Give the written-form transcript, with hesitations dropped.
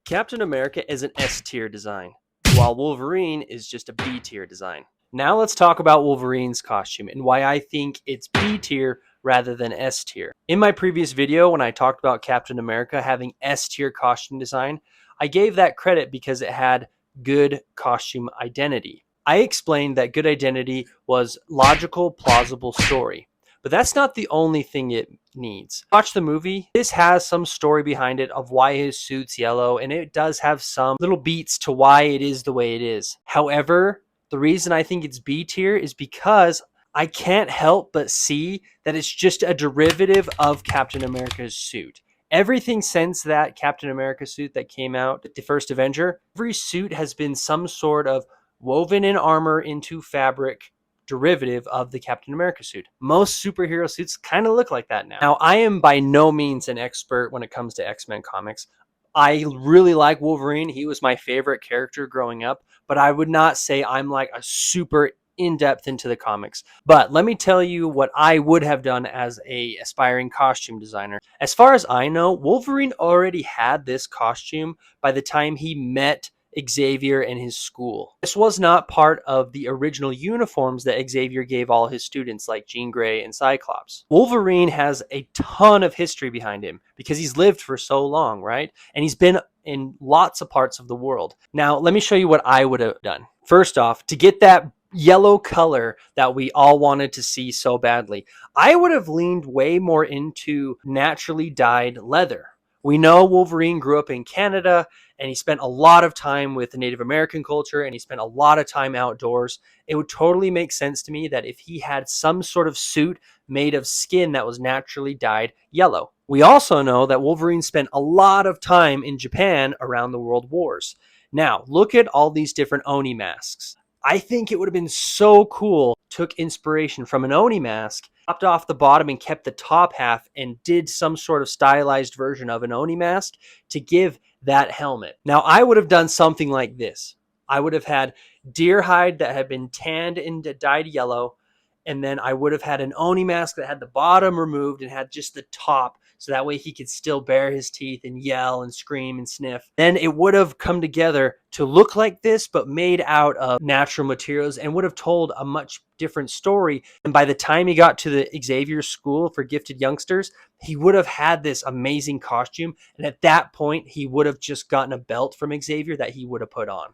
Captain America is an S tier design, while Wolverine is just a B tier design. Now let's talk about Wolverine's costume and why I think it's B tier rather than S tier. In my previous video, when I talked about Captain America having S tier costume design, I gave that credit because it had good costume identity. I explained that good identity was logical, plausible story. But that's not the only thing it needs. Watch the movie. This has some story behind it of why his suit's yellow, and it does have some little beats to why it is the way it is. However, the reason I think it's B tier is because I can't help but see that it's just a derivative of Captain America's suit. Everything since that Captain America suit that came out, the first Avenger, every suit has been some sort of woven in armor into fabric derivative of the Captain America suit. Most superhero suits kind of look like that now. Now, I am by no means an expert when it comes to X-Men comics. I really like Wolverine. He was my favorite character growing up, but I would not say I'm like a super in-depth into the comics. But let me tell you what I would have done as a aspiring costume designer. As far as I know, Wolverine already had this costume by the time he met Xavier and his school. This was not part of the original uniforms that Xavier gave all his students like Jean Grey and Cyclops. Wolverine has a ton of history behind him because he's lived for so long, right? And he's been in lots of parts of the world. Now, let me show you what I would have done. First off, to get that yellow color that we all wanted to see so badly, I would have leaned way more into naturally dyed leather. We know Wolverine grew up in Canada and he spent a lot of time with the Native American culture and he spent a lot of time outdoors. It would totally make sense to me that if he had some sort of suit made of skin that was naturally dyed yellow. We also know that Wolverine spent a lot of time in Japan around the World Wars. Now, look at all these different Oni masks. I think it would have been so cool, took inspiration from an Oni mask, chopped off the bottom and kept the top half and did some sort of stylized version of an Oni mask to give that helmet. Now, I would have done something like this. I would have had deer hide that had been tanned and dyed yellow, and then I would have had an Oni mask that had the bottom removed and had just the top, so that way he could still bare his teeth and yell and scream and sniff. Then it would have come together to look like this, but made out of natural materials and would have told a much different story. And by the time he got to the Xavier School for Gifted Youngsters, he would have had this amazing costume. And at that point, he would have just gotten a belt from Xavier that he would have put on.